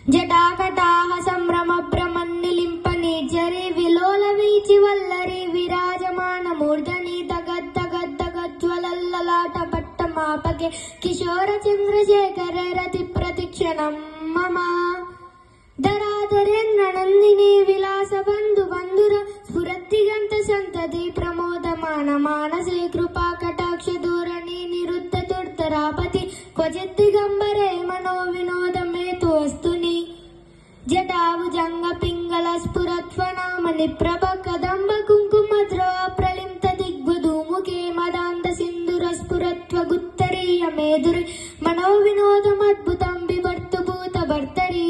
జటాకటాహ సంభ్రమ భ్రమన్నిలింపని జరి విలోల వీచి వల్లరి విరాజమాన మూర్ధని తగద్దగద్దగజ్వలల్లలాట పట్టమాపకే కిశోర చంద్రశేఖర రతి ప్రతిక్షణం మమ ధరాధరేంద్ర నందిని విలాస బంధు బంధుర స్ఫురద్దిగంత సంతతి ప్రమోదమాన మానసే కృపా కటాక్ష ధోరణి నిరుద్ధ తుర్తరాపతి క్వచిద్దిగంబరే మనో వినోదమేతు వస్తుని జటాభుజంగ పింగళ స్ఫురత్వనామని ప్రభ కదంబ కుంకుమ ద్రవ ప్రలింత దిగ్వధూముఖే మదాంత సింధుర స్ఫురత్వ గుత్తరీయ మేధురి మనో వినోదమద్భుతం బిభర్తు భూత భర్తరి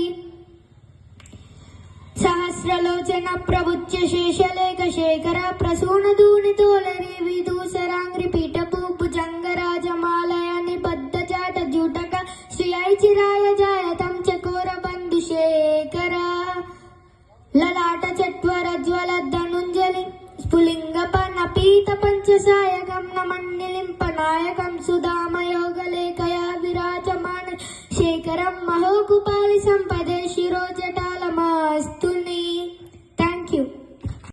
సహస్రలోచన ప్రబుచ్య శేషలేఖ శేఖర ప్రసూన ధూని తోలరి విధు